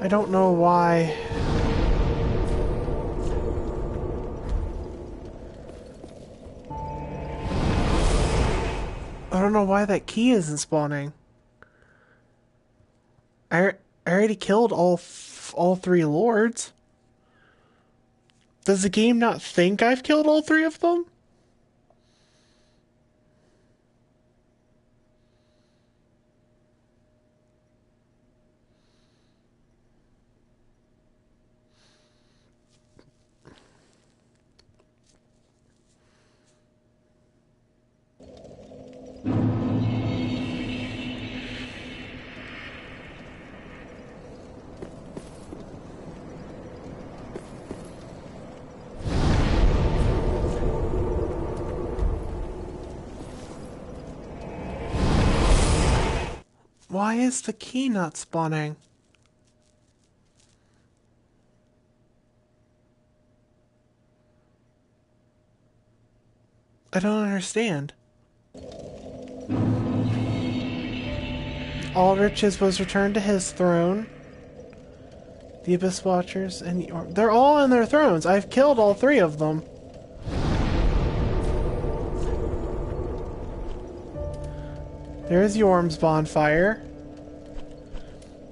I don't know why. I don't know why that key isn't spawning. I already killed all three lords. Does the game not think I've killed all three of them? Why is the key not spawning? I don't understand. Aldrich's was returned to his throne. The Abyss Watchers and the they're all in their thrones. I've killed all three of them. There's Yorm's bonfire.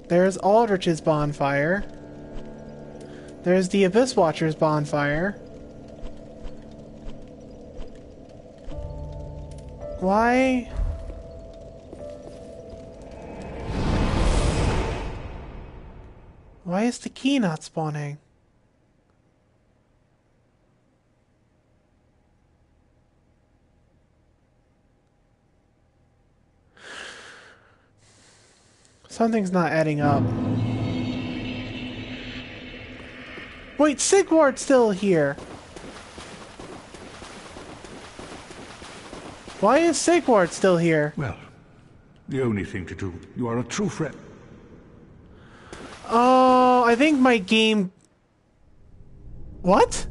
There's Aldrich's bonfire. There's the Abyss Watcher's bonfire. Why? Why is the key not spawning? Something's not adding up. Wait, Sigward's still here. Why is Sigward still here? Well, the only thing to do. You are a true friend. Oh, I think my game... What?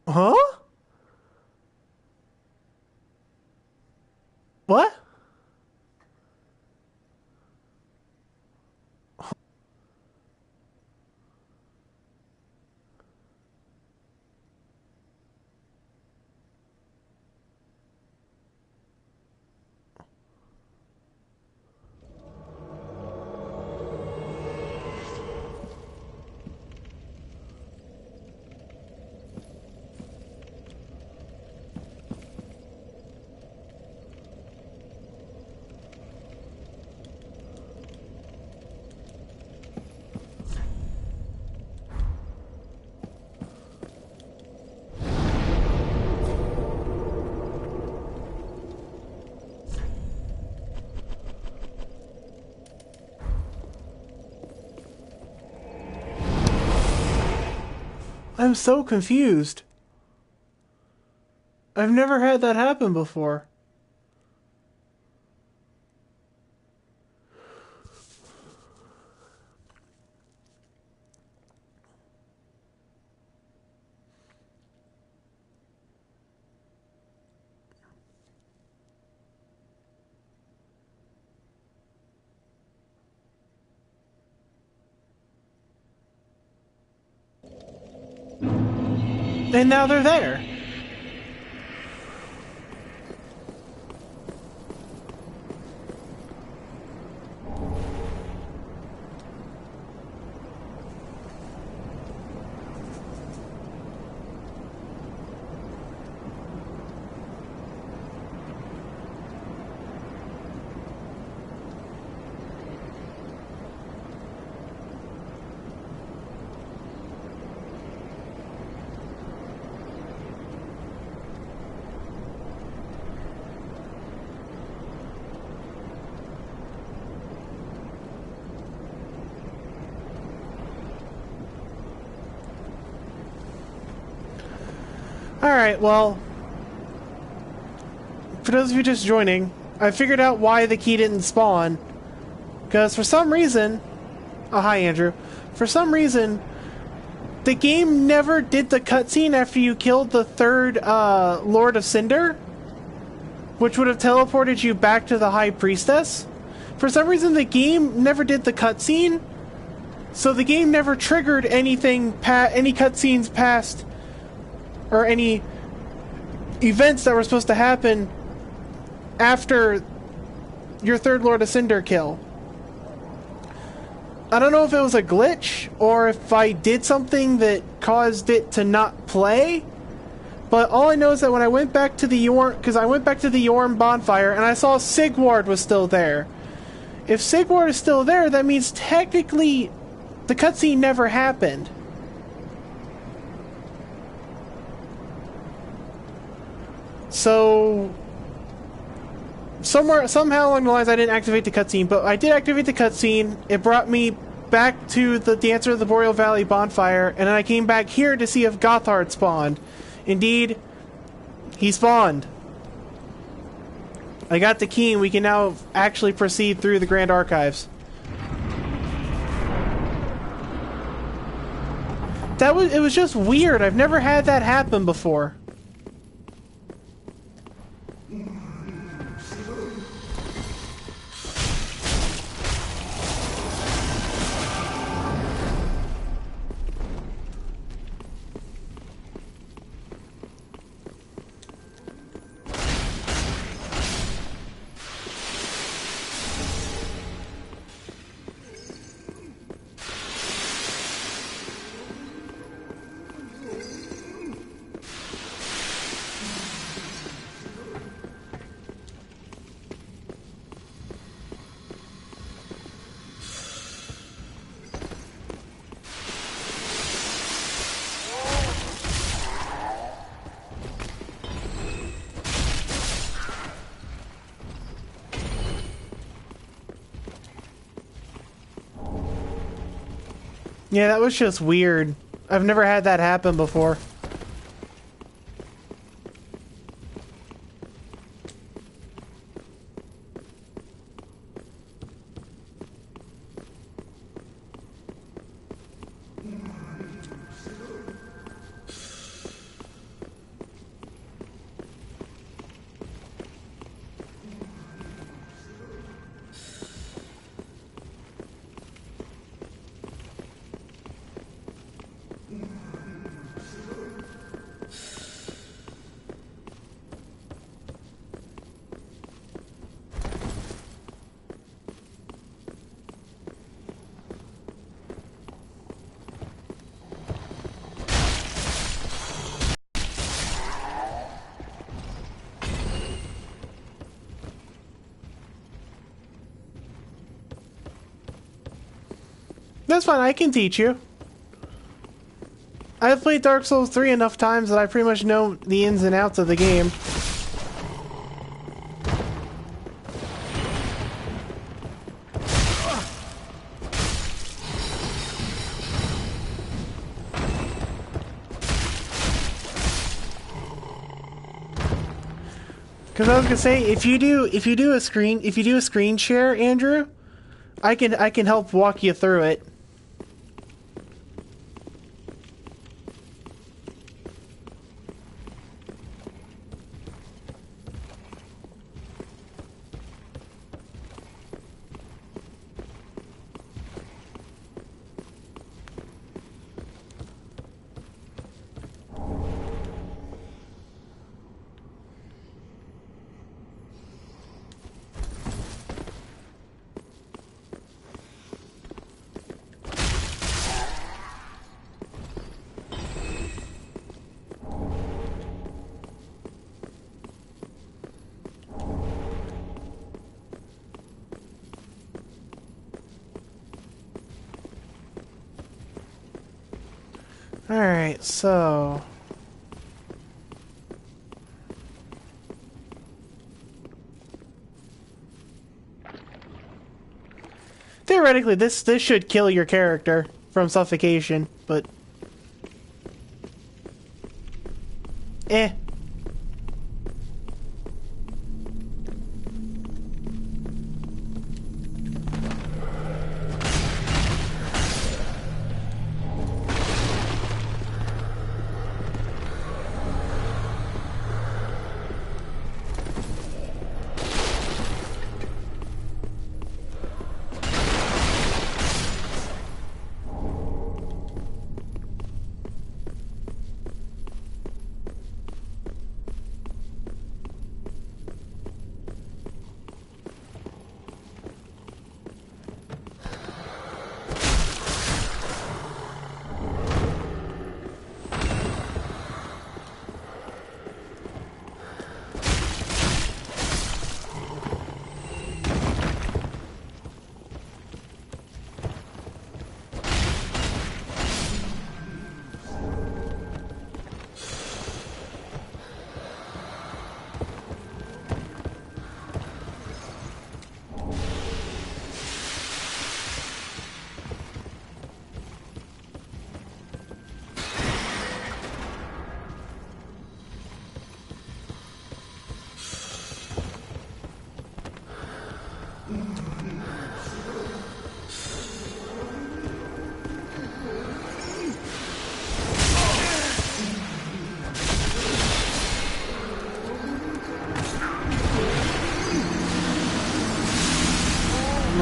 Huh? What? I'm so confused. I've never had that happen before. And now they're there. Alright, well, for those of you just joining, I figured out why the key didn't spawn. Because for some reason... Oh, hi, Andrew. For some reason, the game never did the cutscene after you killed the third Lord of Cinder. which would have teleported you back to the High Priestess. For some reason, the game never did the cutscene, so the game never triggered anything, any cutscenes past, or any events that were supposed to happen after your third Lord of Cinder kill. I don't know if it was a glitch, or if I did something that caused it to not play, but all I know is that when I went back to the Yorn, because I went back to the Yorn bonfire, and I saw Sigward was still there. If Sigward is still there, that means technically the cutscene never happened. So somehow along the lines I didn't activate the cutscene, but I did activate the cutscene. It brought me back to the Dancer of the Boreal Valley bonfire, and then I came back here to see if Gotthard spawned. Indeed, he spawned. I got the key, and we can now actually proceed through the Grand Archives. It was just weird. I've never had that happen before. Yeah, that was just weird. I've never had that happen before. That's fine, I can teach you. I've played Dark Souls 3 enough times that I pretty much know the ins and outs of the game. Because I was gonna say, if you do a screen share, Andrew, I can help walk you through it. Alright, so... theoretically, this should kill your character from suffocation, but... eh.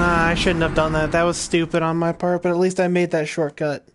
Nah, I shouldn't have done that. That was stupid on my part, but at least I made that shortcut.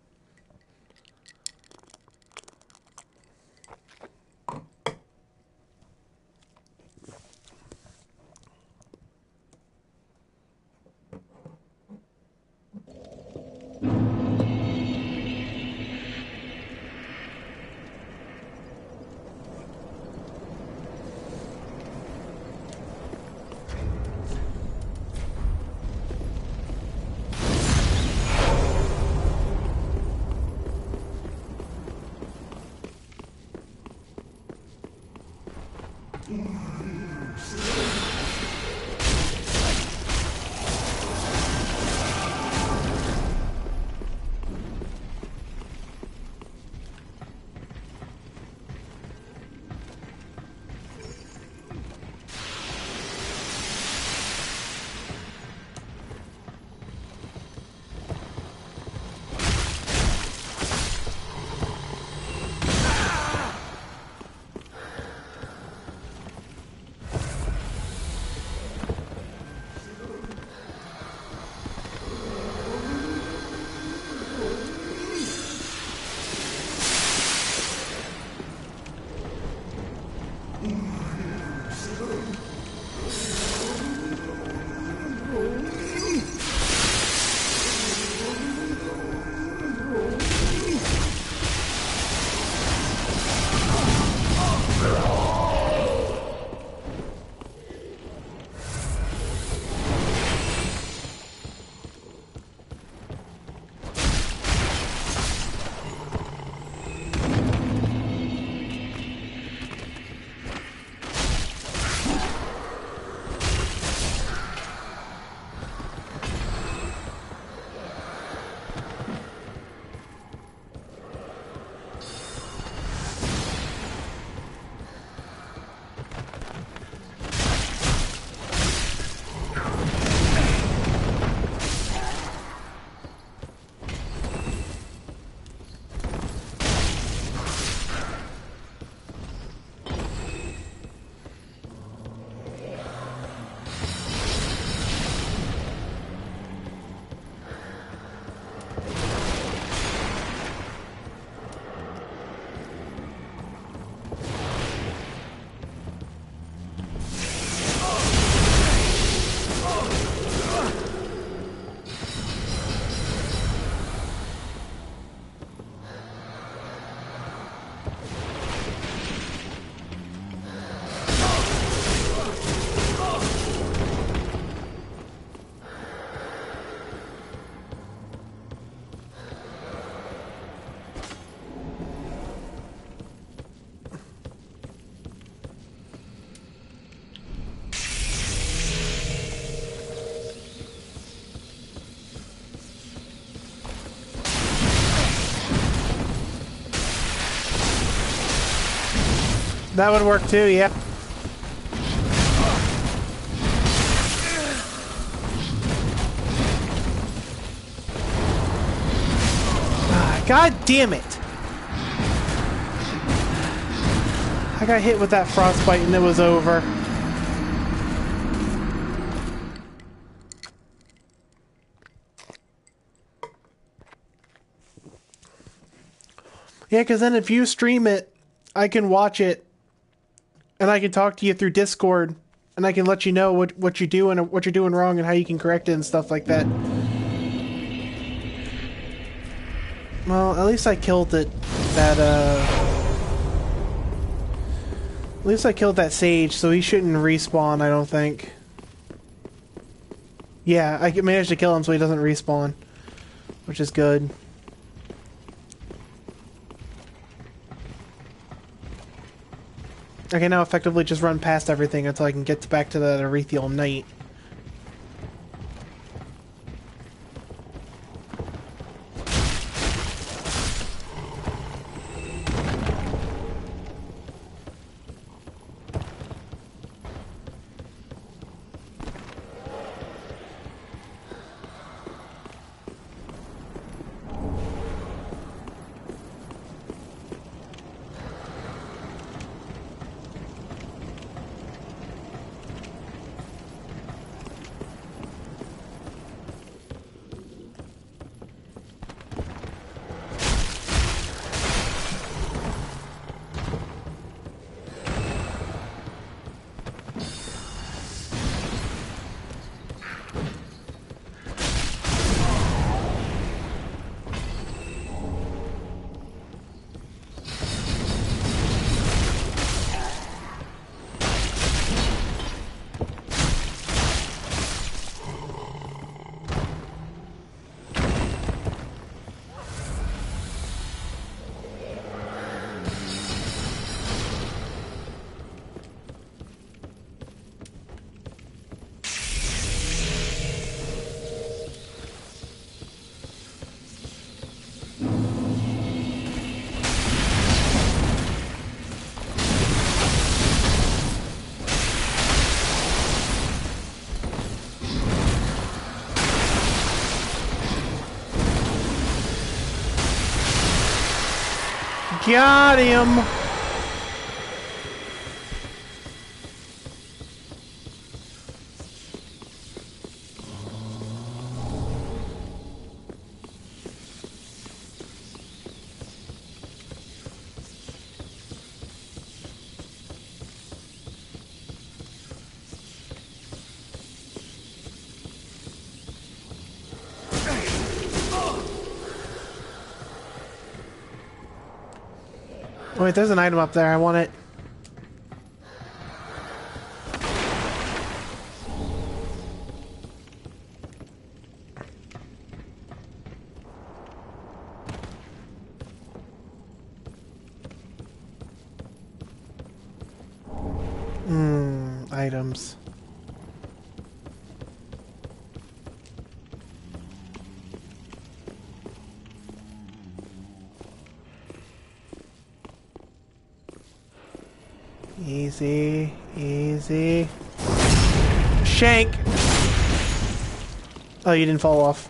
That would work too, yeah. God damn it! I got hit with that frostbite and it was over. Yeah, because then if you stream it, I can watch it, and I can talk to you through Discord, and I can let you know what you're doing and what you're doing wrong and how you can correct it and stuff like that. Well, at least I killed it. At least I killed that sage, so he shouldn't respawn, I don't think. Yeah, I managed to kill him so he doesn't respawn, which is good. I can now effectively just run past everything until I can get back to the Arethiel Knight. Got him! Wait, there's an item up there. I want it. Items. Easy, easy. Shank! Oh, you didn't fall off.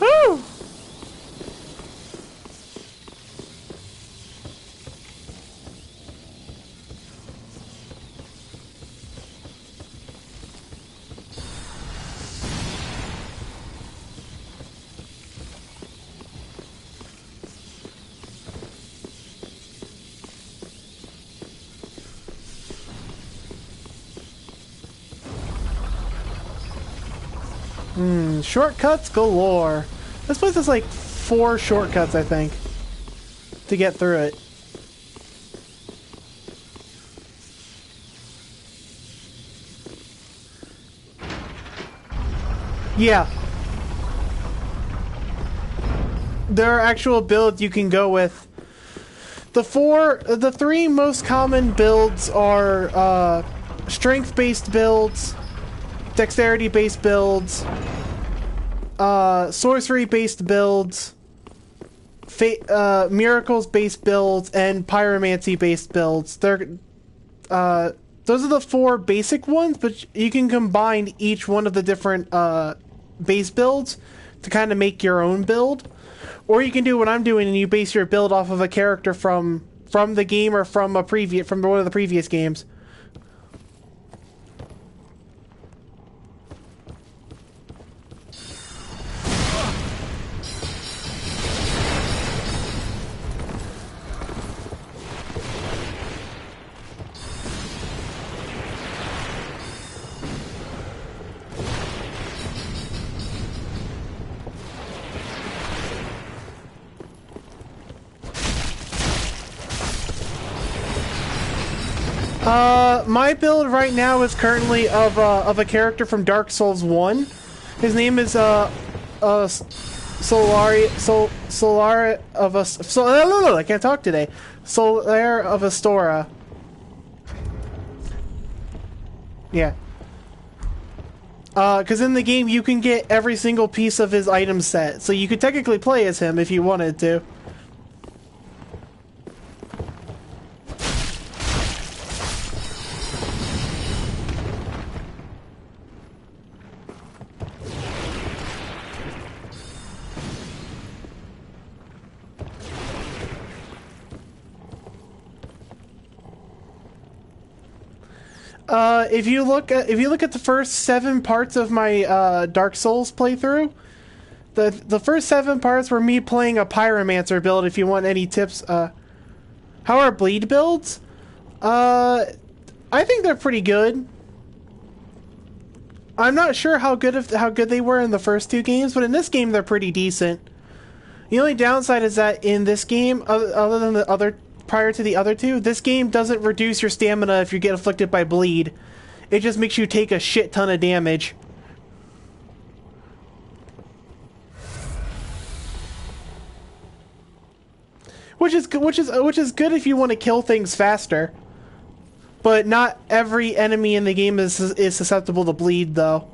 Woo! Shortcuts galore. This place has like 4 shortcuts, I think, to get through it. Yeah. There are actual builds you can go with. The 3 most common builds are strength-based builds, dexterity-based builds, sorcery-based builds, miracles-based builds, and pyromancy-based builds. Those are the 4 basic ones, but you can combine each one of the different base builds to kind of make your own build. Or you can do what I'm doing and you base your build off of a character from the game or from one of the previous games. My build right now is currently of a character from Dark Souls 1. His name is Solari of I can't talk today. Solaire of Astora. Yeah. Because in the game you can get every single piece of his item set, so you could technically play as him if you wanted to. If you look at the first 7 parts of my Dark Souls playthrough, the first 7 parts were me playing a Pyromancer build. If you want any tips, how are bleed builds? I think they're pretty good. I'm not sure how good they were in the first 2 games, but in this game they're pretty decent. The only downside is that in this game, other than the other prior to the other 2, this game doesn't reduce your stamina if you get afflicted by bleed. It just makes you take a shit ton of damage. Which is good if you want to kill things faster. But not every enemy in the game is susceptible to bleed, though.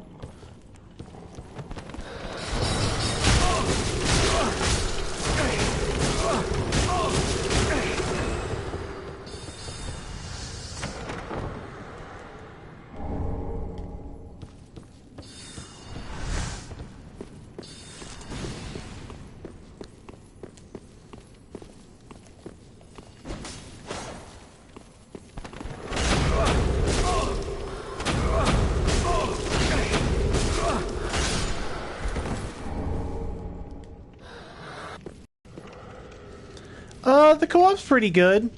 co-op's pretty good.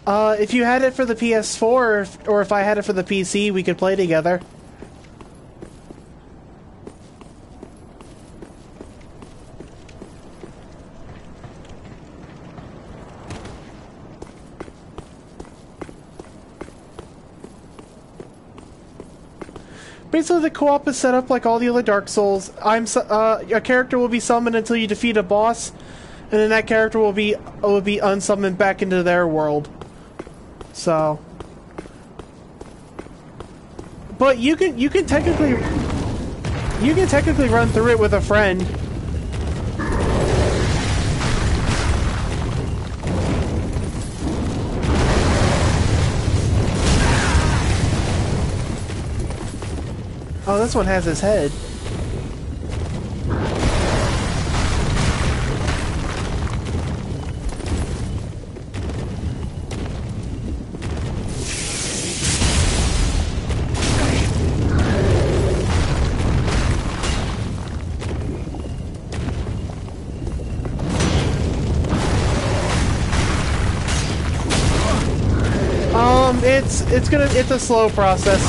If you had it for the PS4, or if I had it for the PC, we could play together. Basically, the co-op is set up like all the other Dark Souls. A character will be summoned until you defeat a boss, and then that character will be unsummoned back into their world. So, but you can technically run through it with a friend. Oh, this one has his head. It's a slow process.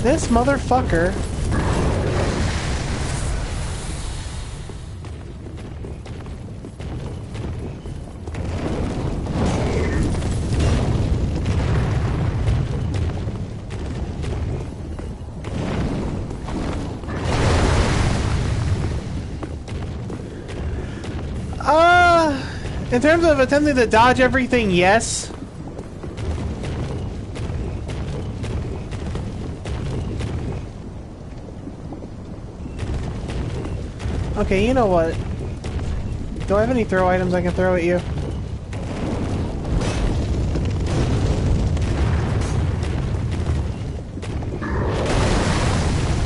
This motherfucker. In terms of attempting to dodge everything, yes. Okay, you know what? Do I have any throw items I can throw at you?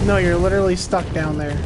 No, you're literally stuck down there.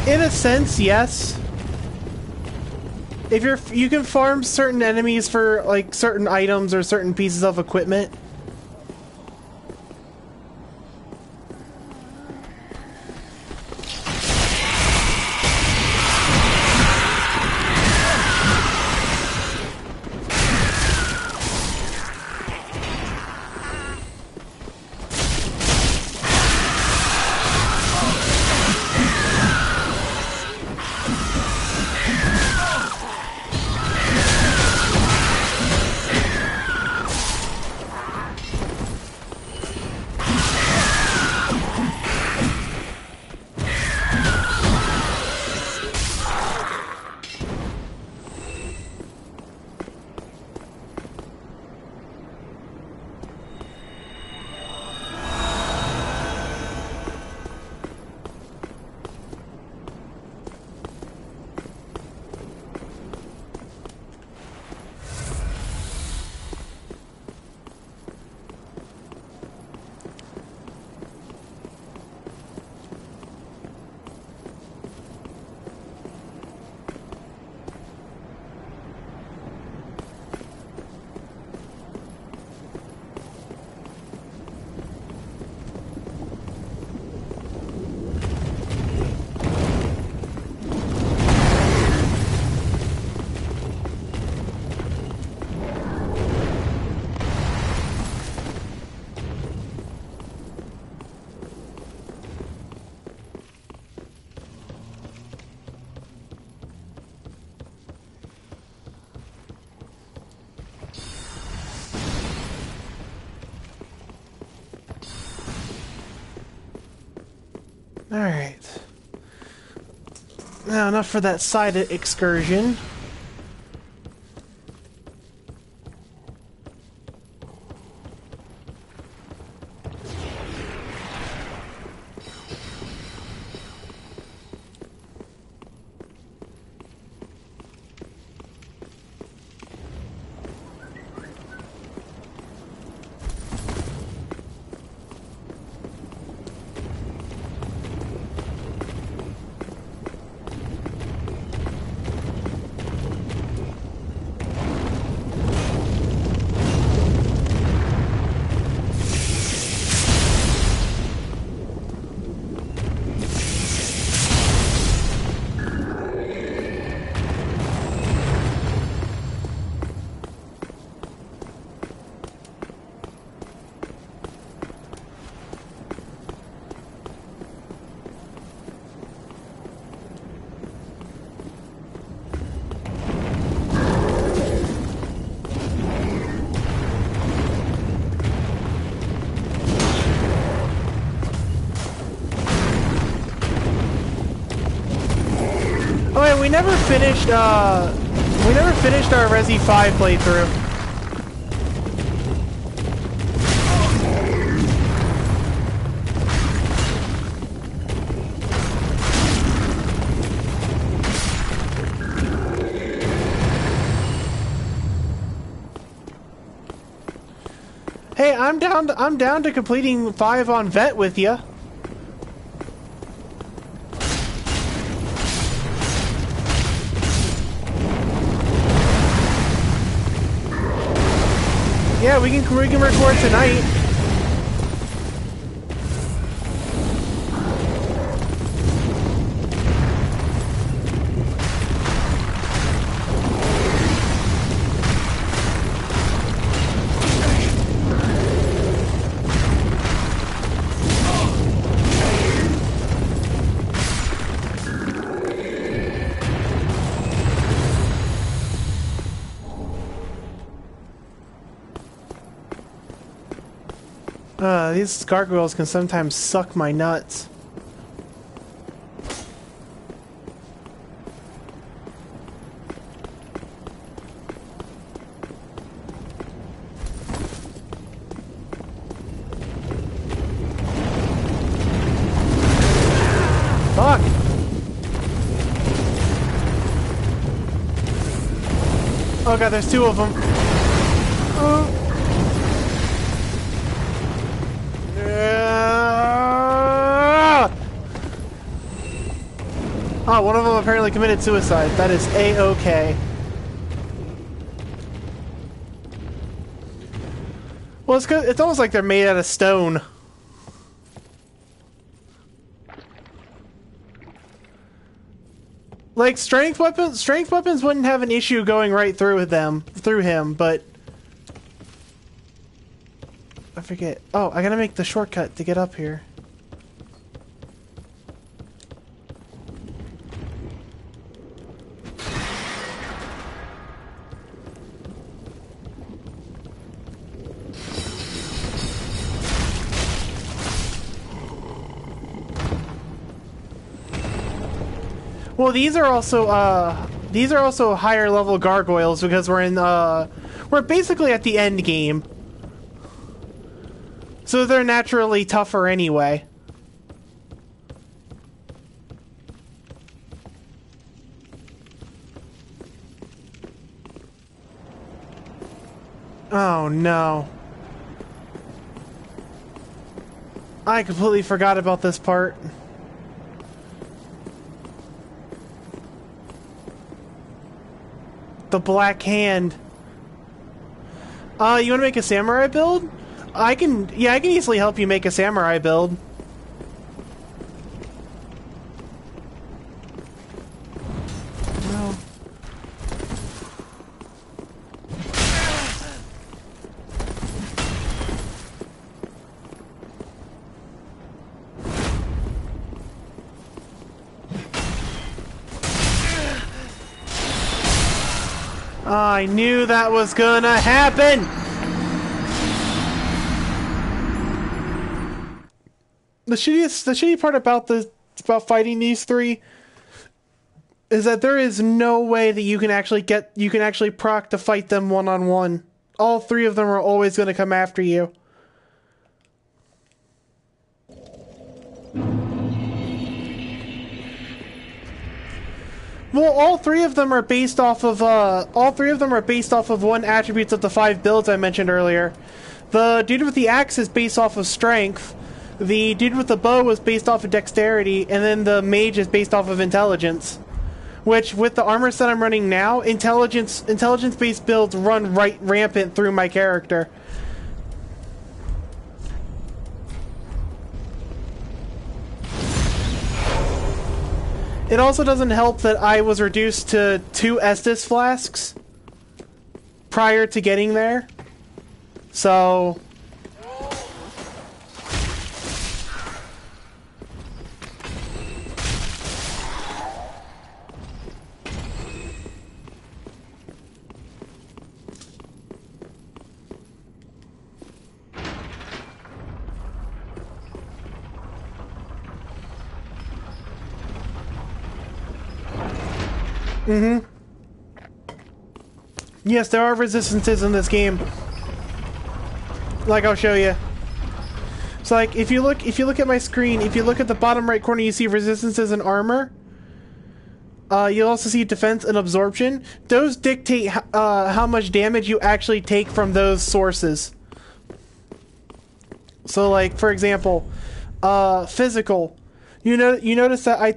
In a sense, yes. If you can farm certain enemies for like certain items or certain pieces of equipment. Alright. Now, enough for that side excursion. Oh yeah, we never finished our Resi 5 playthrough. Hey, I'm down to completing 5 on Vet with ya. Yeah, we can record tonight. These gargoyles can sometimes suck my nuts. Fuck! Oh god, there's 2 of them. Oh, one of them apparently committed suicide. That is A-okay. Well, it's almost like they're made out of stone. Like, strength weapons wouldn't have an issue going right through him, but... I forget. Oh, I gotta make the shortcut to get up here. Well, these are also higher level gargoyles because we're basically at the end game. So they're naturally tougher anyway. Oh no. I completely forgot about this part. The Black Hand. You want to make a samurai build? I can easily help you make a samurai build. Well. I knew that was gonna happen! The shitty part about about fighting these three is that there is no way that you can actually proc to fight them one-on-one. All three of them are always going to come after you. Well, all three of them are based off of one attributes of the 5 builds I mentioned earlier. The dude with the axe is based off of strength. The dude with the bow is based off of dexterity, and then the mage is based off of intelligence. Which, with the armor set I'm running now, intelligence-based builds run rampant through my character. It also doesn't help that I was reduced to 2 Estus flasks prior to getting there. So... Mm-hmm. Yes, there are resistances in this game. Like I'll show you. So like if you look at my screen, if you look at the bottom right corner, you see resistances and armor. You'll also see defense and absorption. Those dictate how much damage you actually take from those sources. So like for example, physical. You notice that I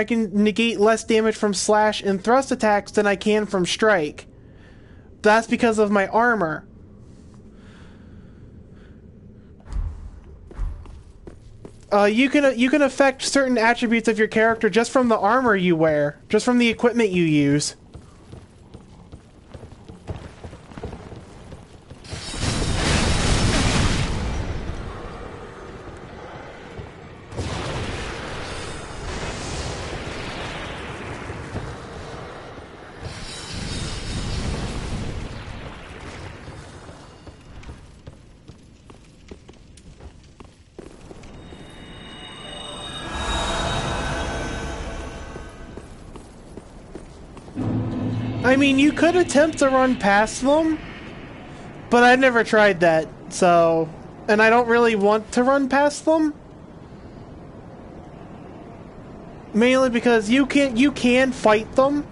can negate less damage from slash and thrust attacks than I can from strike. That's because of my armor. You can affect certain attributes of your character just from the armor you wear, just from the equipment you use. I mean, you could attempt to run past them, but I've never tried that, so... And I don't really want to run past them. Mainly because you can fight them.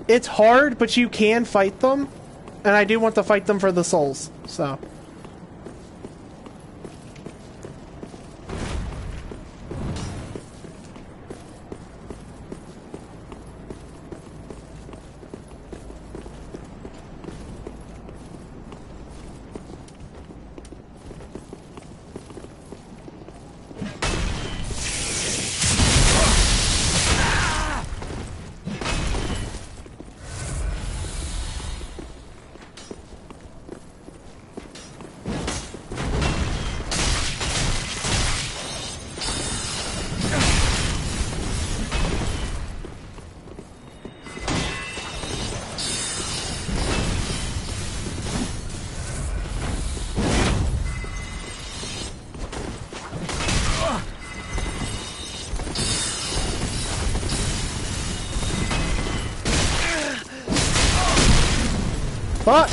It's hard, but you can fight them. And I do want to fight them for the souls, so... Fuck!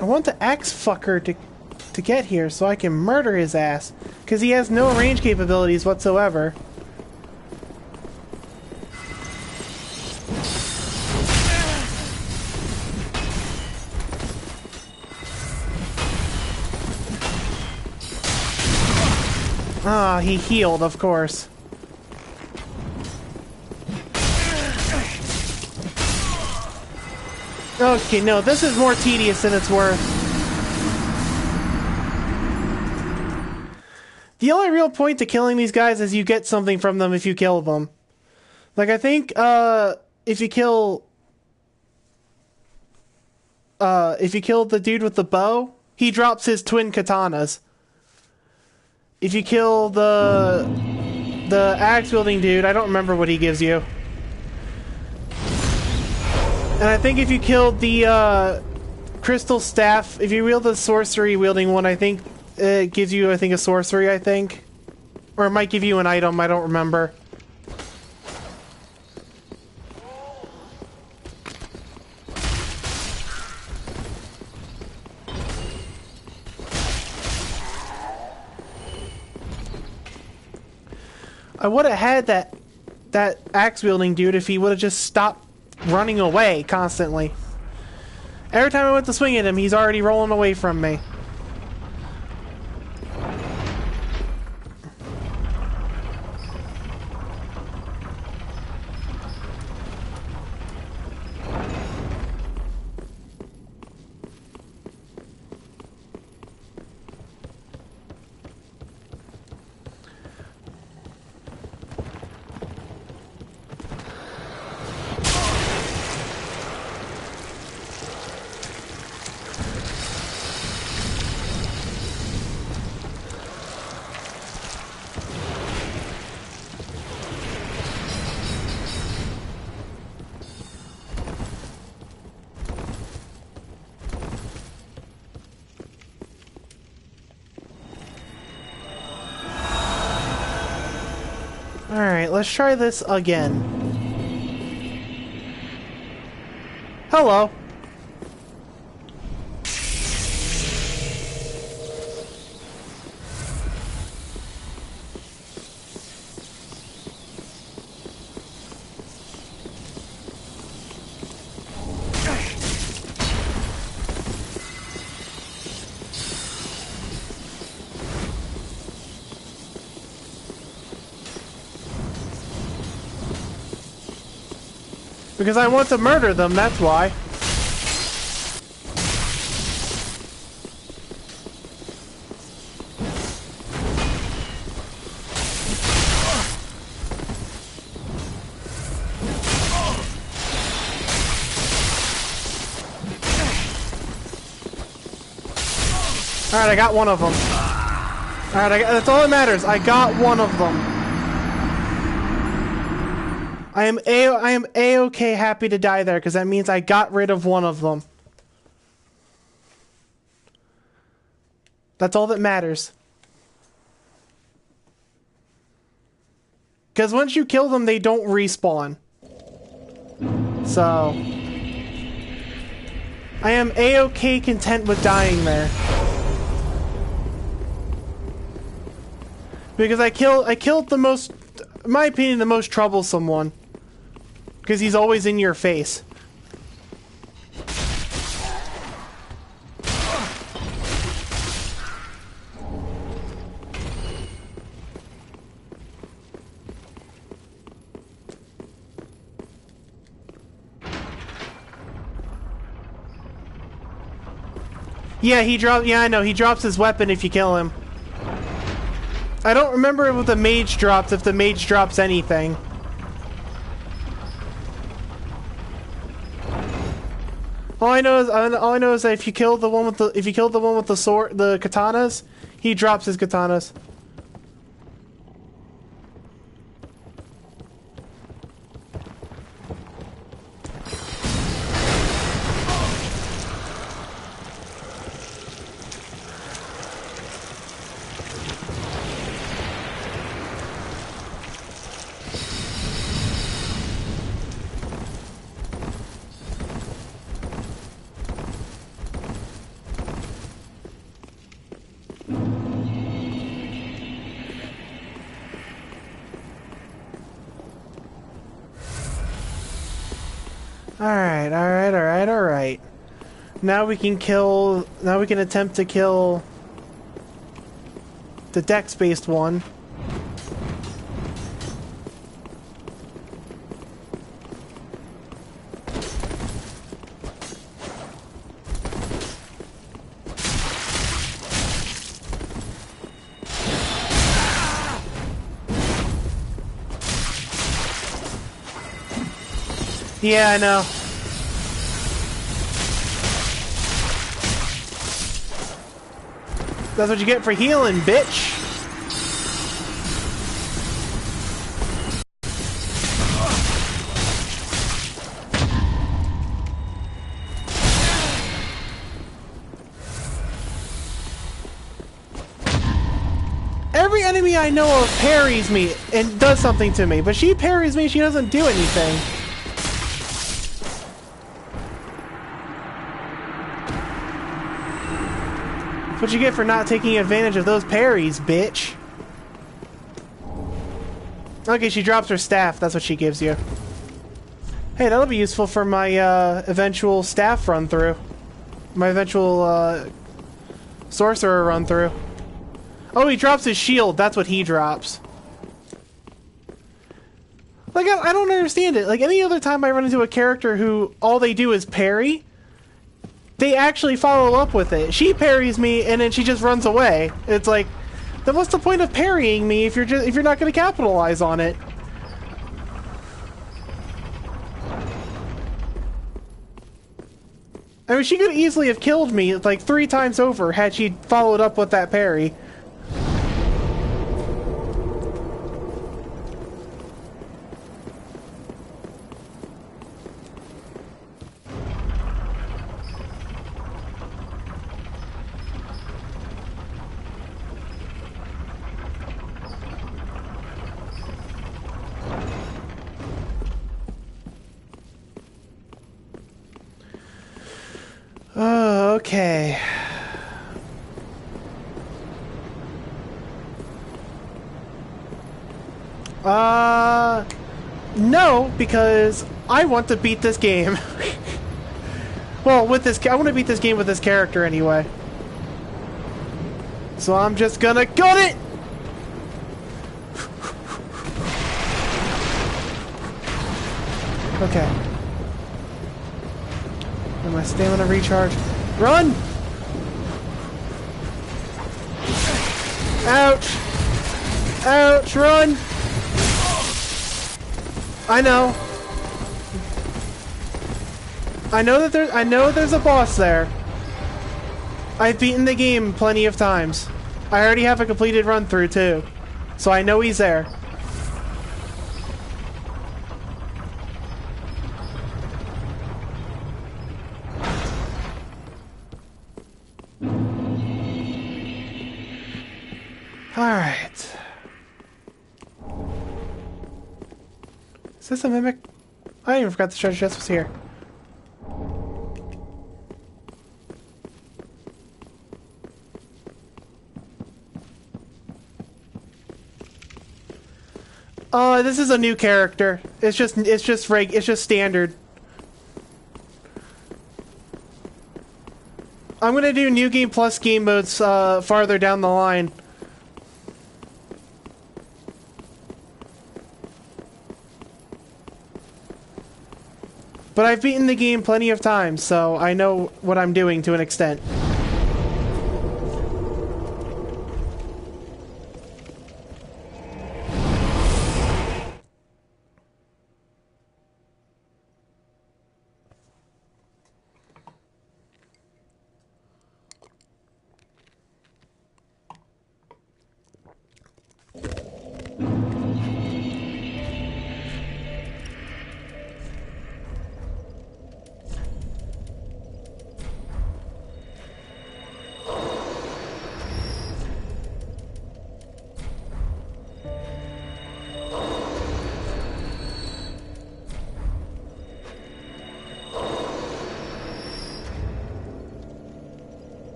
I want the axe fucker to get here so I can murder his ass, because he has no range capabilities whatsoever. Ah, he healed, of course. Okay, no, this is more tedious than it's worth. The only real point to killing these guys is you get something from them if you kill them. Like, I think, if you kill the dude with the bow, he drops his twin katanas. If you kill the axe-wielding dude, I don't remember what he gives you. And I think if you killed the crystal staff, if you wield the sorcery-wielding one, I think it gives you, a sorcery, I think. Or it might give you an item, I don't remember. I would have had that axe-wielding dude if he would have just stopped running away constantly. Every time I went to swing at him, he's already rolling away from me. Alright, let's try this again. Hello. Because I want to murder them, that's why. Alright, I got one of them. Alright, that's all that matters. I got one of them. I am A-okay happy to die there, because that means I got rid of one of them. That's all that matters. Because once you kill them, they don't respawn. So I am A-okay content with dying there. Because I killed the most, in my opinion, the most troublesome one. Because he's always in your face. Yeah, I know, he drops his weapon if you kill him. I don't remember what the mage drops, if the mage drops anything. All I know is that if you kill the one with the sword, the katanas, he drops his katanas. Alright. Now we can attempt to kill the dex-based one. Yeah, I know. That's what you get for healing, bitch. Every enemy I know of parries me and does something to me, but she parries me, she doesn't do anything. That's what you get for not taking advantage of those parries, bitch. Okay, she drops her staff, that's what she gives you. Hey, that'll be useful for my eventual staff run-through. My eventual sorcerer run-through. Oh, he drops his shield. That's what he drops. Like, I don't understand it. Like, any other time I run into a character who all they do is parry, they actually follow up with it. She parries me, and then she just runs away. It's like, then what's the point of parrying me if you're not going to capitalize on it? I mean, she could easily have killed me like 3 times over had she followed up with that parry. Oh, okay. No, because I want to beat this game. Well, with this, I want to beat this game with this character anyway. So I'm just gonna gut it! Okay. And my stamina recharge. Run! Ouch! Ouch! Run! I know. I know there's a boss there. I've beaten the game plenty of times. I already have a completed run through too. So I know he's there. Alright. Is this a mimic? I even forgot the treasure chest was here. This is a new character. It's just standard. I'm gonna do New Game Plus game modes farther down the line. But I've beaten the game plenty of times, so I know what I'm doing to an extent.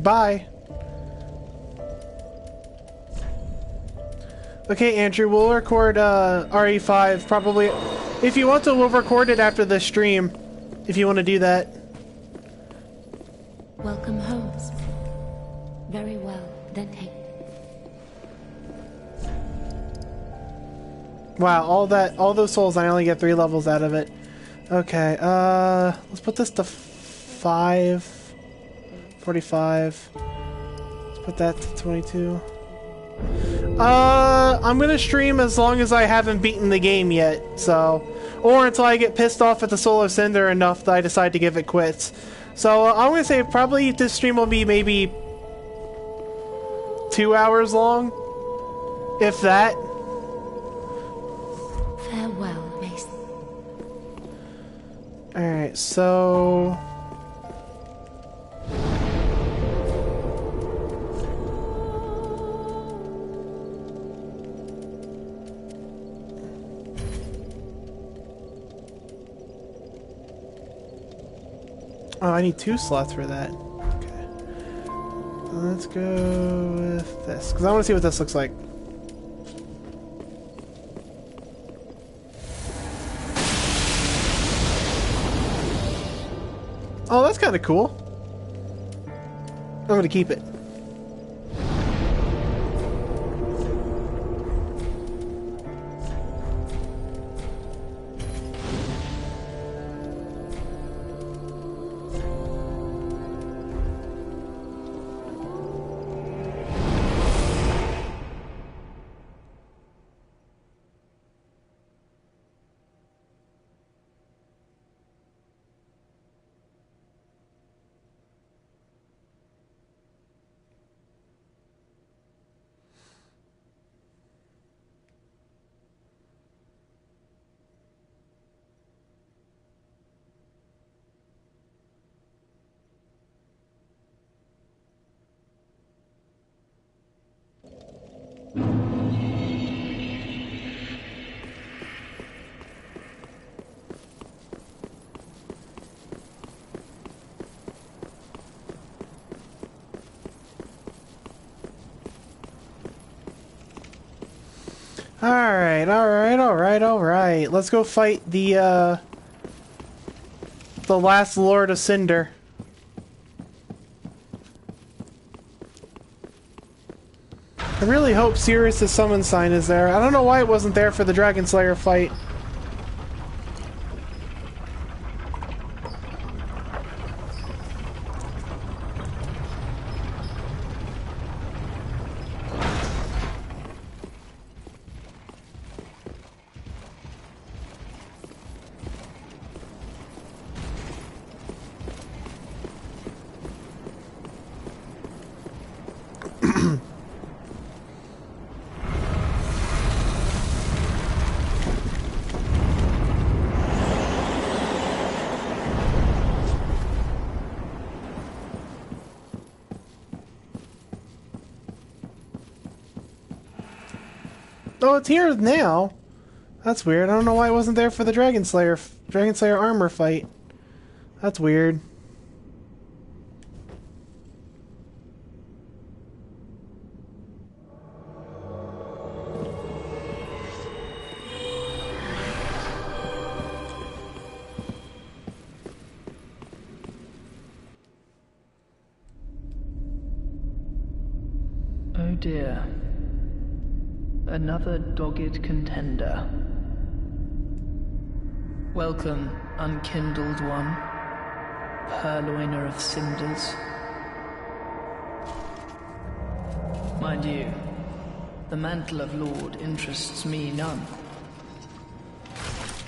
Bye. Okay, Andrew, we'll record RE5 probably. If you want to, we'll record it after the stream. If you want to do that. Welcome, host. Very well, then take. Wow, all those souls, I only get 3 levels out of it. Okay, let's put this to 45. Let's put that to 22. I'm gonna stream as long as I haven't beaten the game yet, so... Or until I get pissed off at the Soul of Cinder enough that I decide to give it quits. So, I'm gonna say probably this stream will be maybe 2 hours long, if that. Farewell, Mason. Alright, so... Oh, I need 2 slots for that. Okay. Let's go with this, because I want to see what this looks like. Oh, that's kind of cool. I'm going to keep it. Alright. Let's go fight the last Lord of Cinder. I really hope Sirius' summon sign is there. I don't know why it wasn't there for the Dragon Slayer fight. Oh, it's here now. That's weird. I don't know why it wasn't there for the Dragon Slayer armor fight. That's weird. Oh dear. Another dogged contender. Welcome, unkindled one, purloiner of cinders. Mind you, the mantle of Lord interests me none.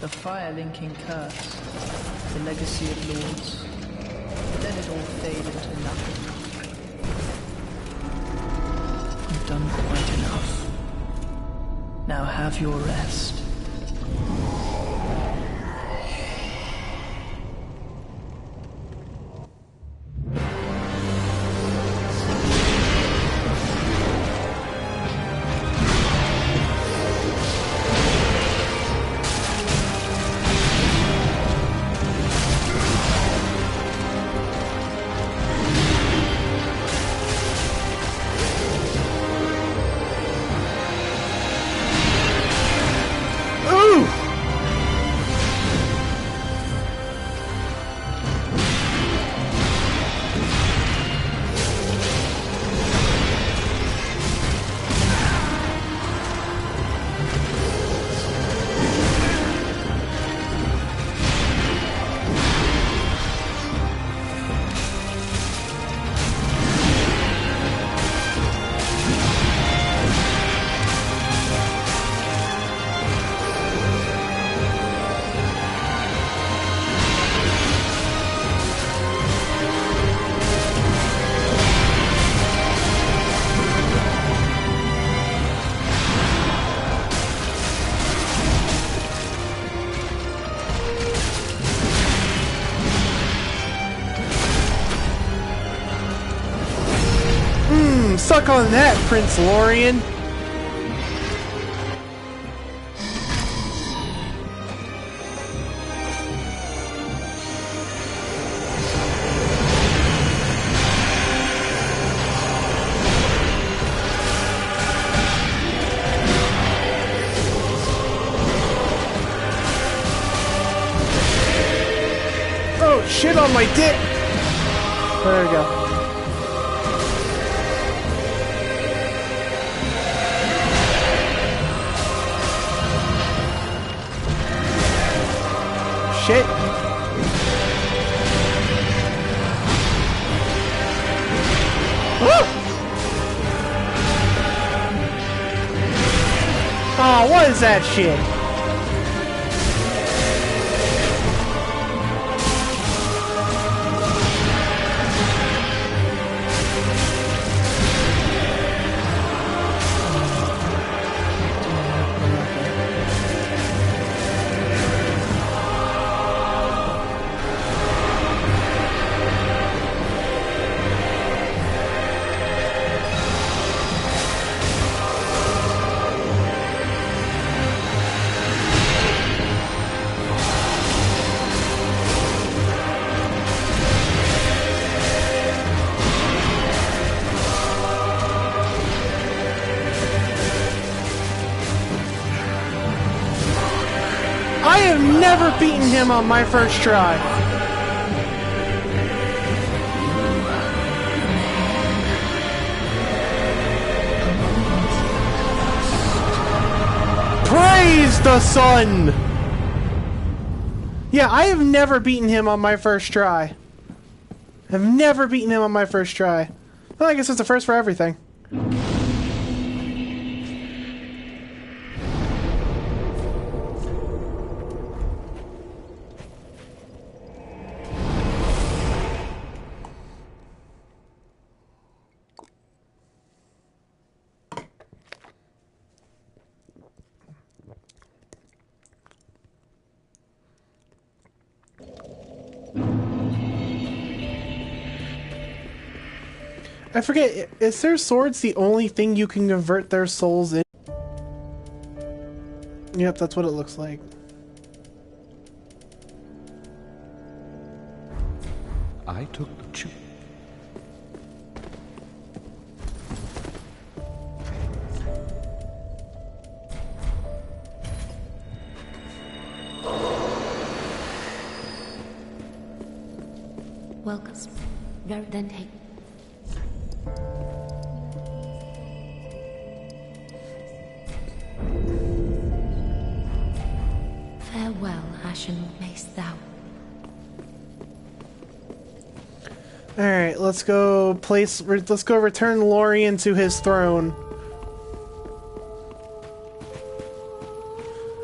The fire-linking curse, the legacy of lords, let it all fade into nothing. I've done quite enough. Now have your rest. suck on that, Prince Lorien. Oh, shit on my dick! There we go. Shit. Oh, what is that shit? I have never beaten him on my first try. Praise the sun! Yeah, I have never beaten him on my first try. I've never beaten him on my first try. Well, I guess it's a first for everything. I forget, is their swords the only thing you can convert their souls in? Yep, that's what it looks like. I took the tube. Welcome. Very then take. Farewell, Ashen, mayst thou. Alright, let's go return Lorien to his throne.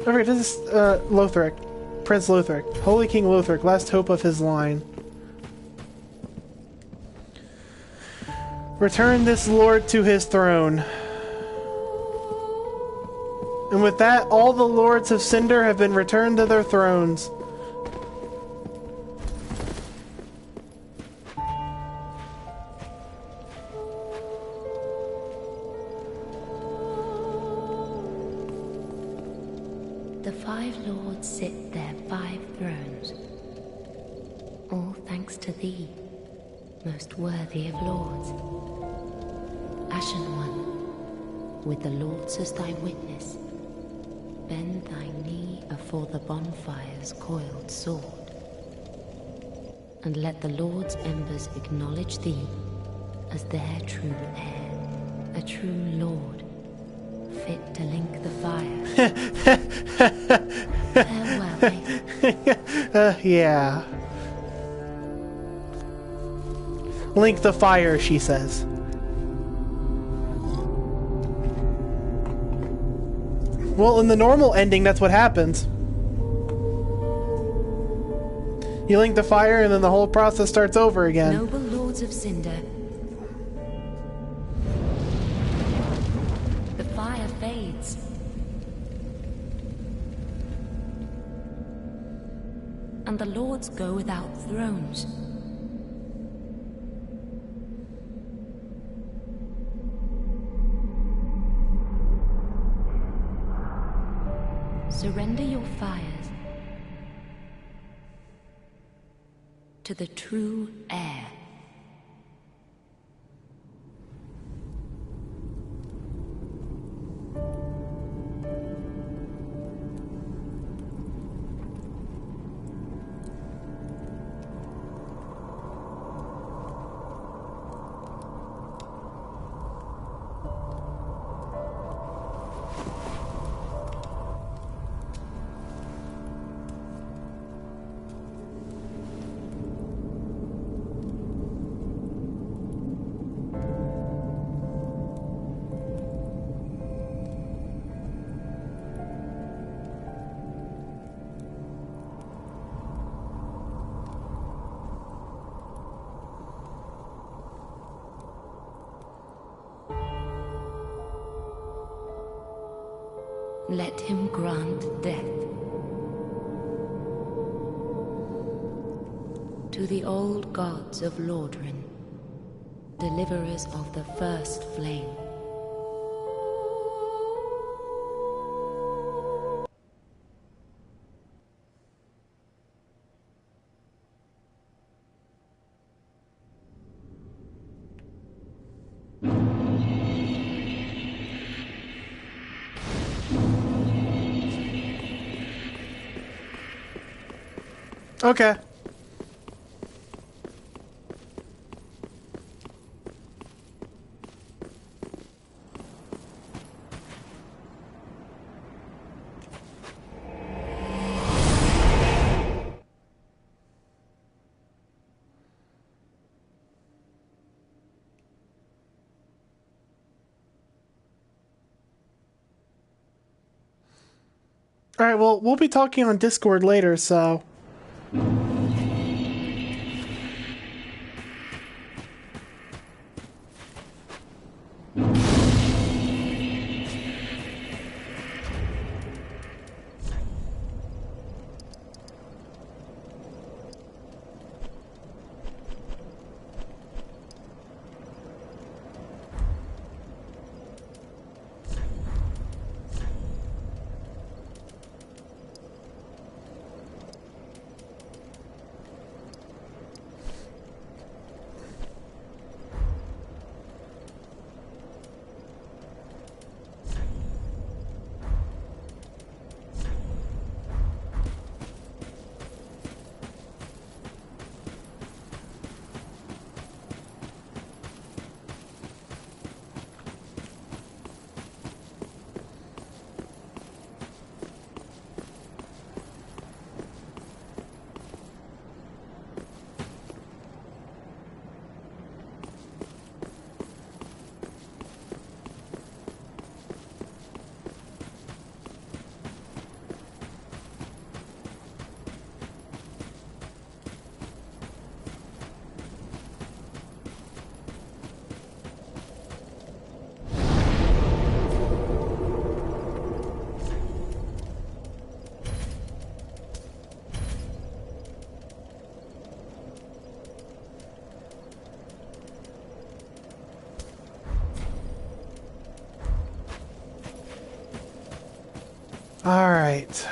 I forget, this is, Lothric. Prince Lothric. Holy King Lothric, last hope of his line. Return this lord to his throne. And with that, all the lords of Cinder have been returned to their thrones. The 5 lords sit their 5 thrones, all thanks to thee, most worthy of lords. Ashen One, with the lords as thy witness, bend thy knee afore the bonfire's coiled sword, and let the lords' embers acknowledge thee as their true heir, a true lord, fit to link the fire. Farewell, mate. Yeah. Link the fire, she says. Well, in the normal ending, that's what happens. You link the fire, and then the whole process starts over again. Noble lords of Cinder, the fire fades. And the lords go without thrones. Surrender your fires to the true heir. Let him grant death to the old gods of Lordran, deliverers of the first flame. Okay. All right, well, we'll be talking on Discord later, so... All right.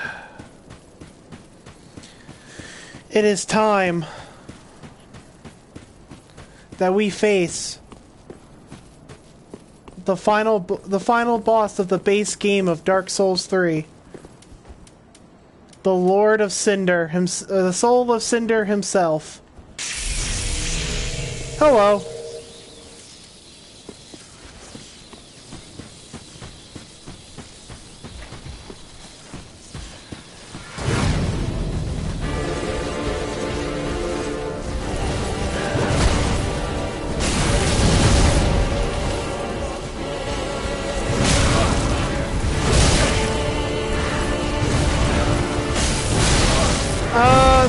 It is time that we face the final boss of the base game of Dark Souls 3. The Lord of Cinder, the Soul of Cinder himself. Hello.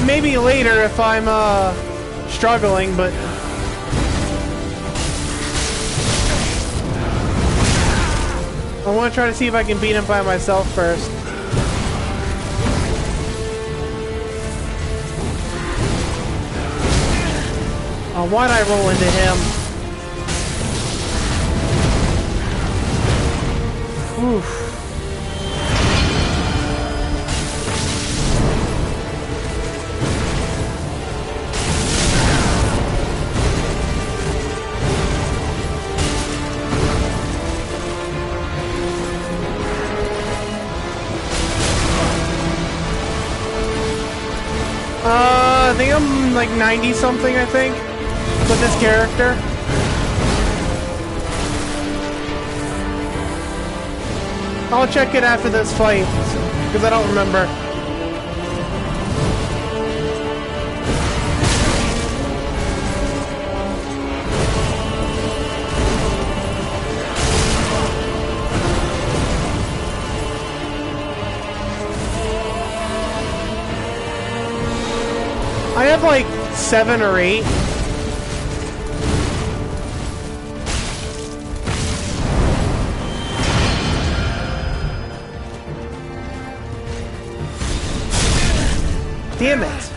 Maybe later if I'm struggling, but I want to try to see if I can beat him by myself first. Why'd I roll into him? Oof. like 90 something, I think, with this character. I'll check it after this fight, because I don't remember. I have like 7 or 8. Damn it.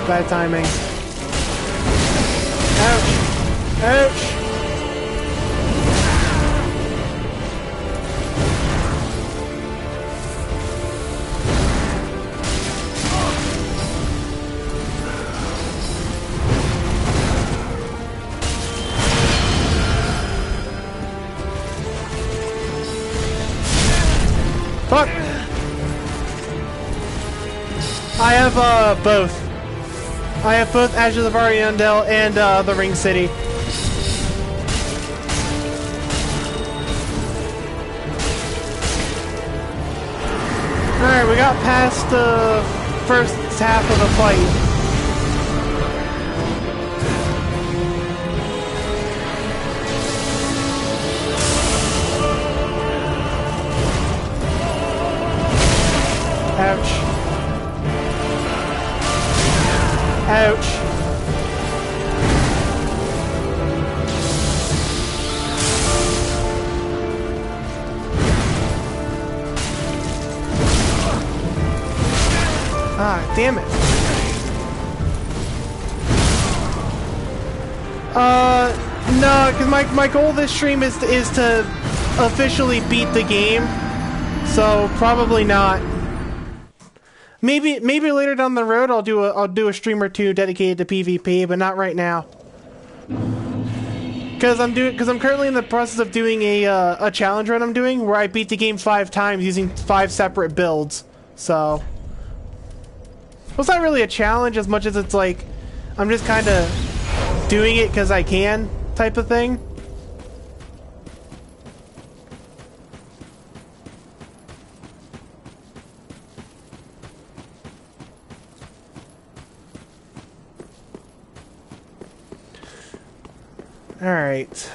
Bad timing. Ouch! Ouch! Fuck! I have both. I have both Ashes of Ariandel and the Ring City. Alright, we got past the first half of the fight. Ouch. Ouch. Ah, damn it. No, because my goal this stream is to officially beat the game. So probably not. Maybe later down the road I'll do a stream or two dedicated to PvP, but not right now. Because I'm currently in the process of doing a challenge run I'm doing where I beat the game 5 times using 5 separate builds. So, well, it's not really a challenge as much as it's like I'm just kind of doing it because I can type of thing. All right.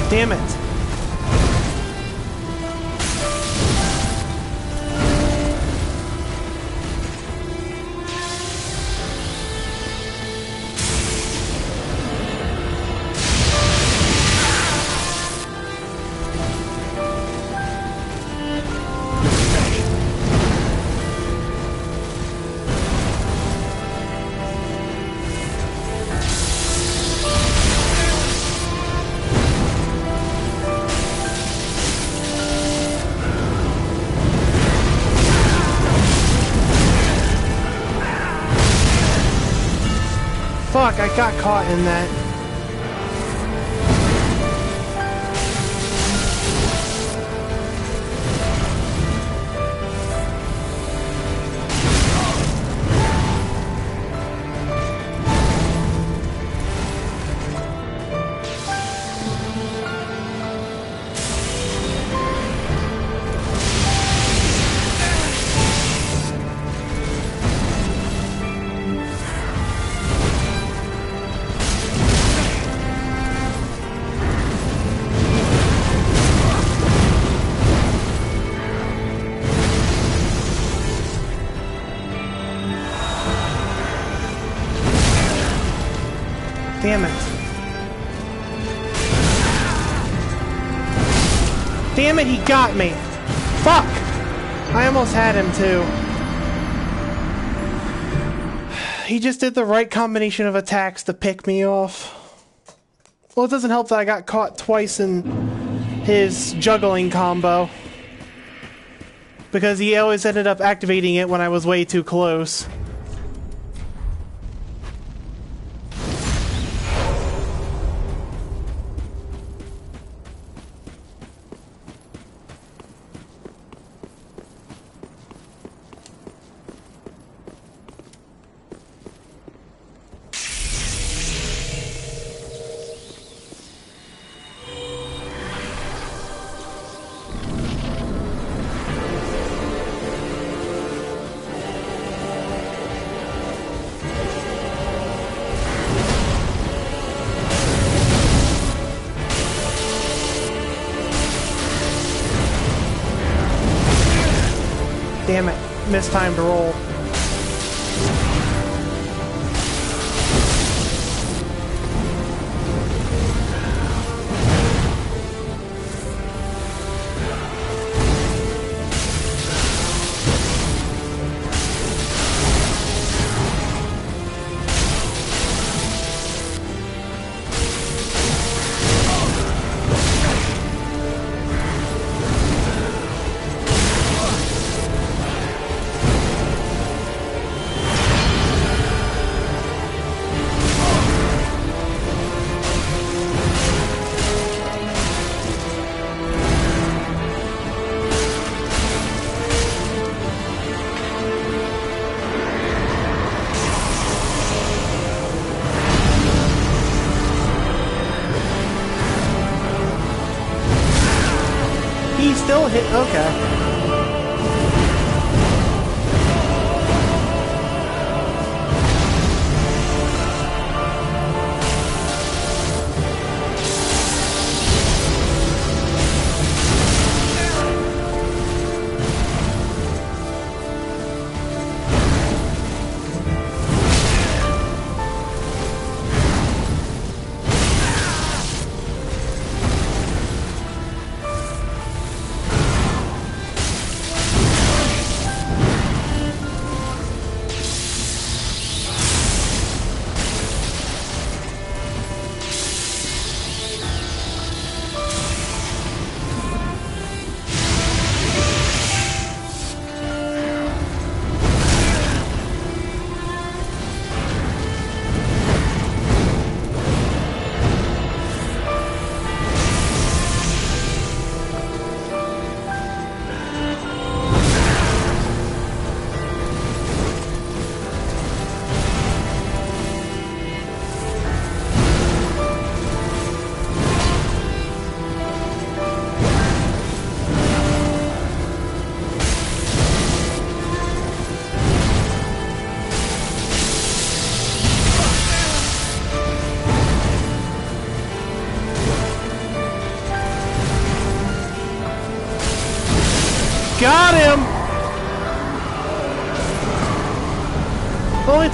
Damn it. Fuck, I got caught in that. Damn it. Damn it, he got me. Fuck! I almost had him too. He just did the right combination of attacks to pick me off. Well, it doesn't help that I got caught twice in his juggling combo. Because he always ended up activating it when I was way too close. Damn it, mistimed roll. He still hit. Okay.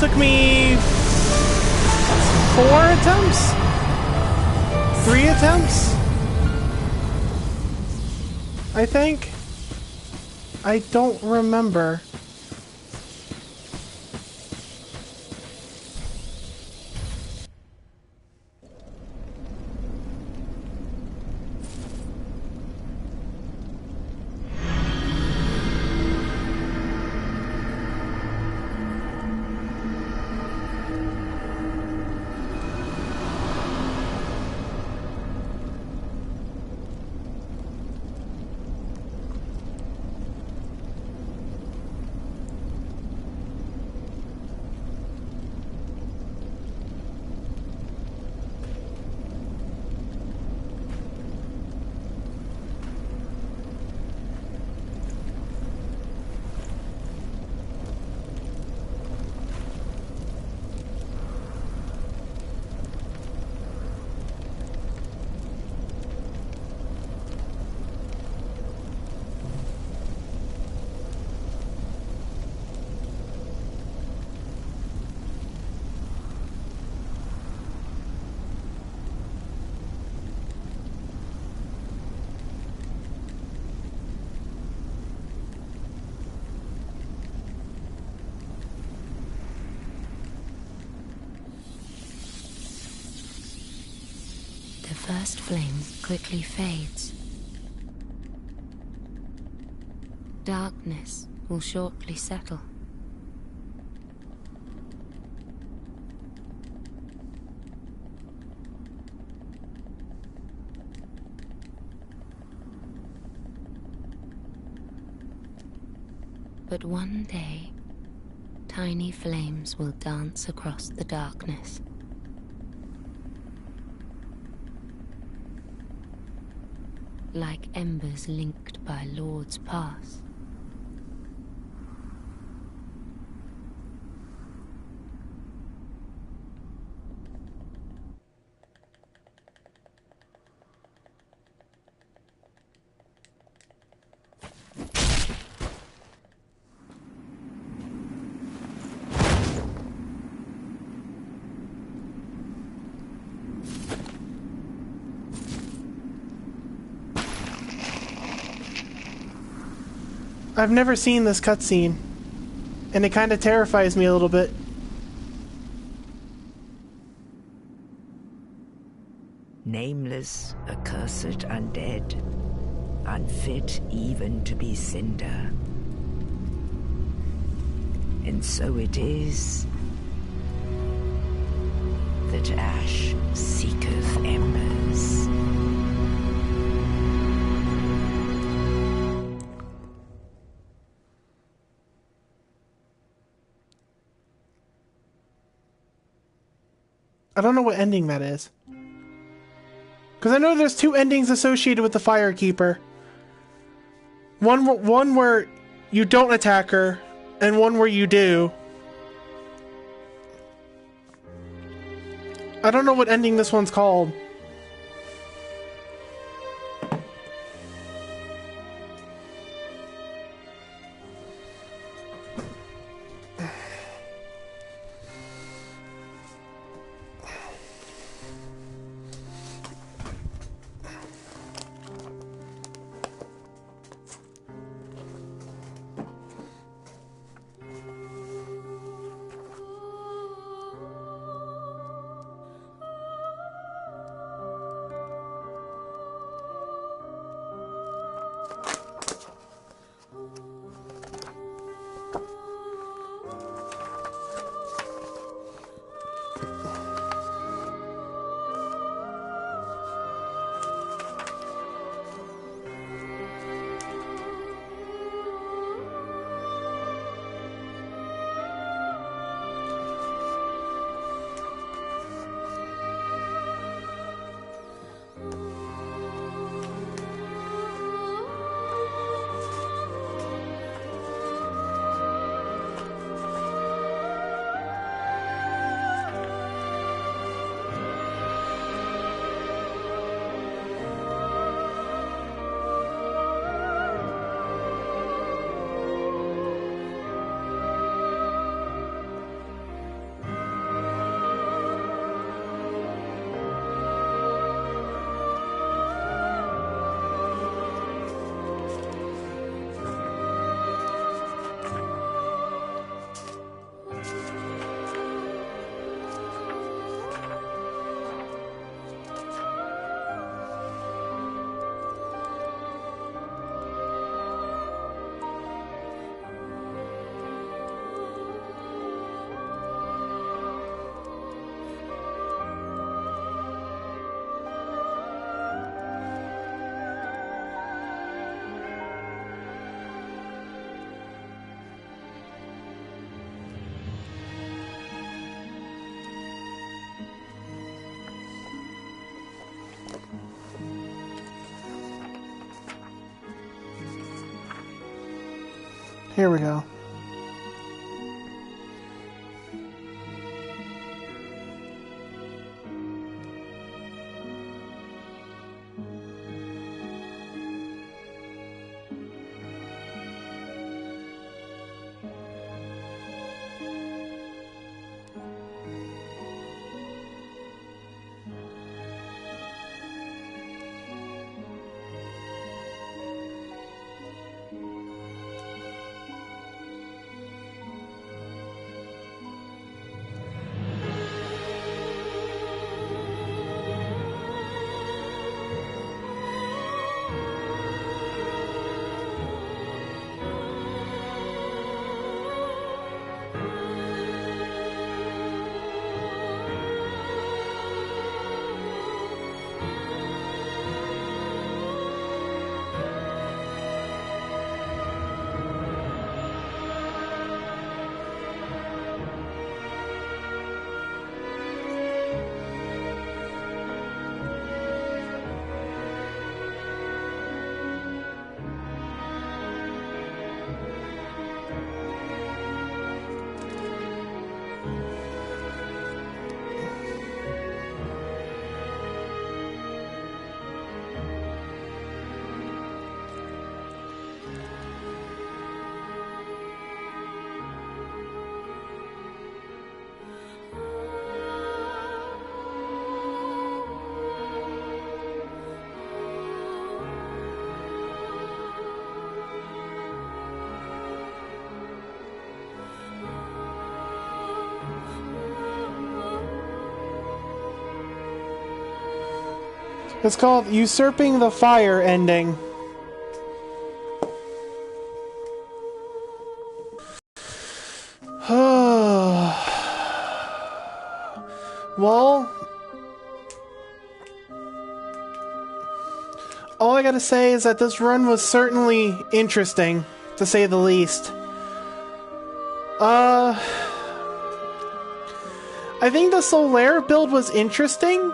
took me 4 attempts? 3 attempts? I think. I don't remember. The first flame quickly fades. Darkness will shortly settle. But one day, tiny flames will dance across the darkness. Like embers linked by Lord's Pass. I've never seen this cutscene, and it kind of terrifies me a little bit. Nameless, accursed undead, unfit even to be cinder. And so it is that ash seeketh embers. I don't know what ending that is. Because I know there's 2 endings associated with the Firekeeper. One where you don't attack her, and one where you do. I don't know what ending this one's called. Here we go. It's called Usurping the Fire ending. Well, all I gotta say is that this run was certainly interesting, to say the least. I think the Solaire build was interesting.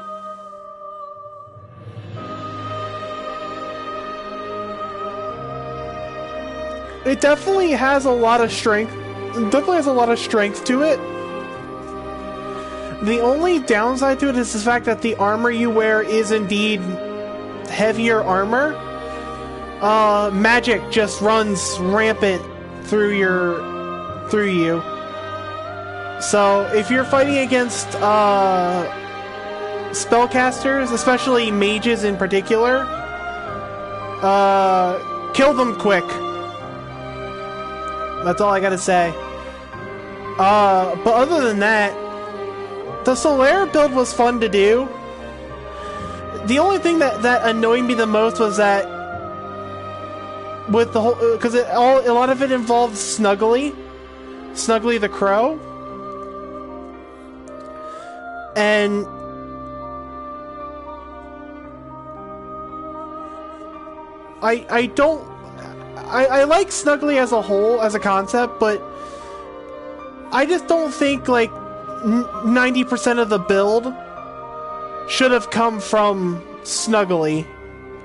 It definitely has a lot of strength. It definitely has a lot of strength to it. The only downside to it is the fact that the armor you wear is indeed heavier armor. Magic just runs rampant through you. So if you're fighting against spellcasters, especially mages in particular, kill them quick. That's all I gotta say. But other than that, the Solaire build was fun to do. The only thing that annoyed me the most was that with the whole, because a lot of it involved Snuggly the crow, and I like Snuggly as a whole, as a concept, but I just don't think, like, 90% of the build should have come from Snuggly.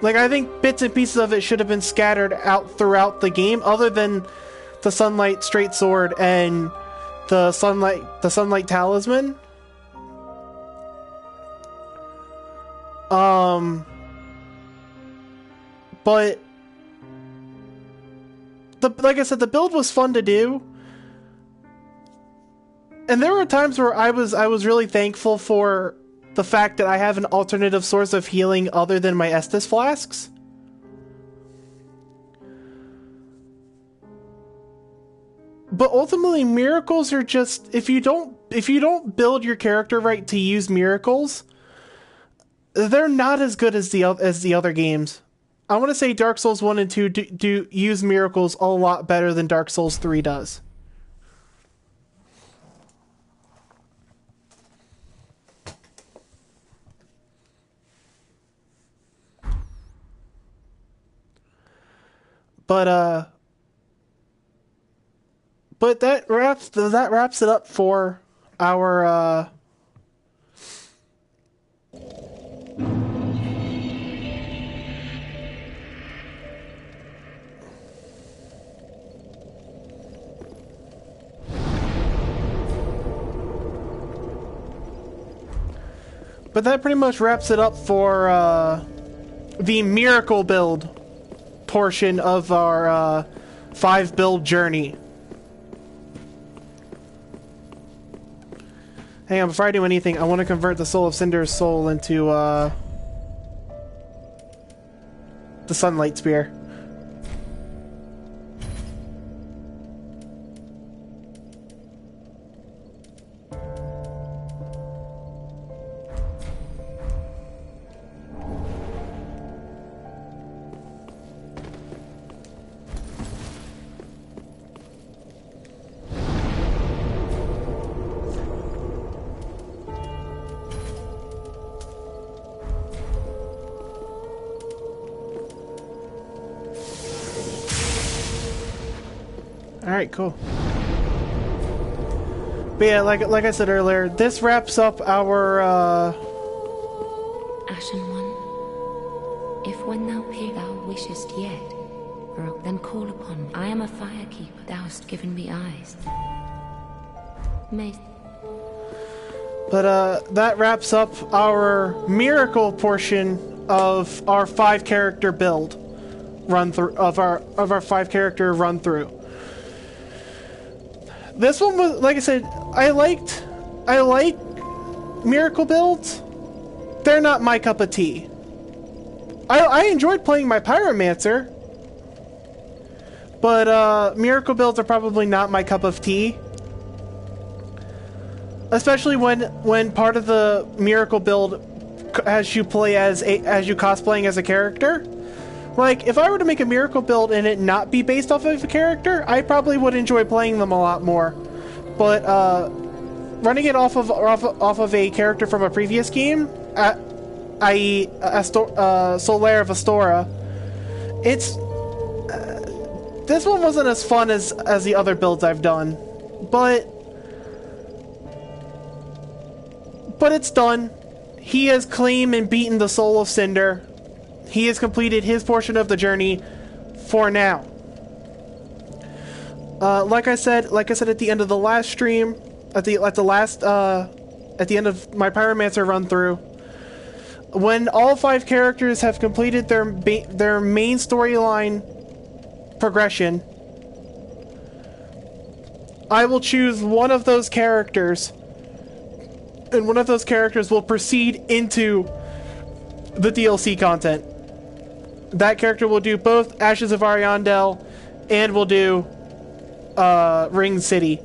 Like, I think bits and pieces of it should have been scattered out throughout the game, other than the Sunlight Straight Sword and the Sunlight Talisman. But like I said, the build was fun to do, and there were times where I was really thankful for the fact that I have an alternative source of healing other than my Estus flasks. But ultimately, miracles are just, if you don't build your character right to use miracles, they're not as good as the other games. I want to say Dark Souls 1 and 2 do use miracles a lot better than Dark Souls 3 does. But that wraps it up for our But that pretty much wraps it up for the miracle build portion of our 5 build journey. Hang on, before I do anything, I want to convert the Soul of Cinder's soul into the Sunlight Spear. Alright, cool. But yeah, like I said earlier, this wraps up our Ashen One, if when thou hear thou wishest yet, then call upon me. I am a firekeeper, thou hast given me eyes. that wraps up our miracle portion of our 5 character build run through of our 5 character run through. This one was, like I said, I like miracle builds. They're not my cup of tea. I enjoyed playing my Pyromancer, but miracle builds are probably not my cup of tea. Especially when part of the miracle build has you play as you cosplaying as a character. Like, if I were to make a miracle build and it not be based off of a character, I probably would enjoy playing them a lot more. But running it off of a character from a previous game, i.e. Solaire of Astora, it's this one wasn't as fun as the other builds I've done, but it's done. He has claimed and beaten the Soul of Cinder. He has completed his portion of the journey for now. Like I said at the end of the last stream, at the end of my Pyromancer run through, when all 5 characters have completed their main storyline progression, I will choose one of those characters, and one of those characters will proceed into the DLC content. That character will do both Ashes of Ariandel and will do Ring City.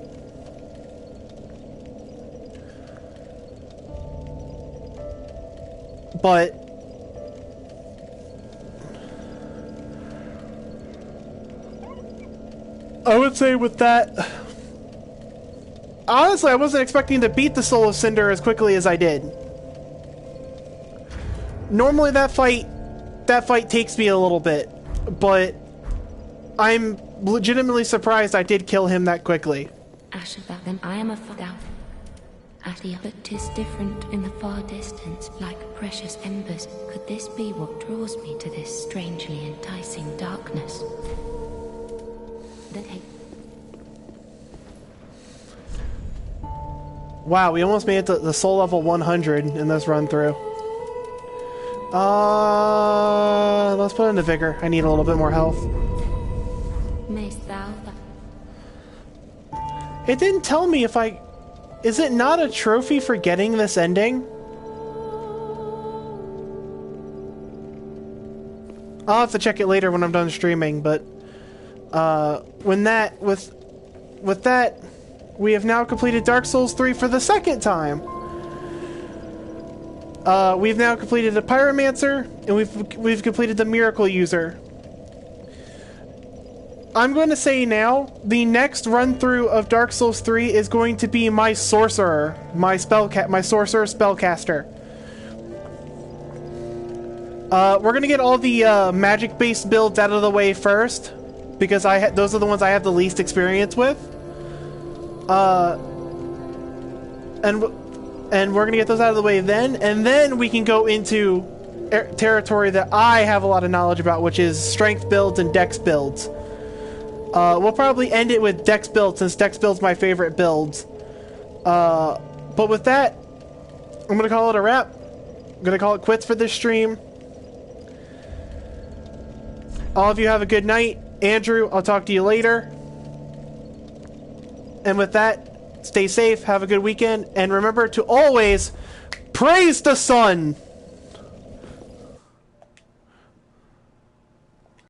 But I would say with that, honestly, I wasn't expecting to beat the Soul of Cinder as quickly as I did. Normally that fight takes me a little bit, but I'm legitimately surprised I did kill him that quickly. Ash about them, I am a doubt. At the but 'tis different in the far distance, like precious embers. Could this be what draws me to this strangely enticing darkness? Wow, we almost made it to the soul level 100 in this run through. Let's put in the vigor. I need a little bit more health. Mayst thou? It didn't tell me if I... Is it not a trophy for getting this ending? I'll have to check it later when I'm done streaming, but with that, we have now completed Dark Souls 3 for the second time. We've now completed the Pyromancer, and we've completed the Miracle User. I'm going to say now, the next run through of Dark Souls 3 is going to be my Sorcerer, my Sorcerer Spellcaster. We're gonna get all the magic-based builds out of the way first, because those are the ones I have the least experience with. And we're gonna get those out of the way then, and then we can go into territory that I have a lot of knowledge about, which is strength builds and dex builds. We'll probably end it with dex builds, since dex builds my favorite builds. But with that, I'm gonna call it a wrap. gonna call it quits for this stream. All of you have a good night. Andrew, I'll talk to you later. And with that, stay safe, have a good weekend, and remember to always praise the sun!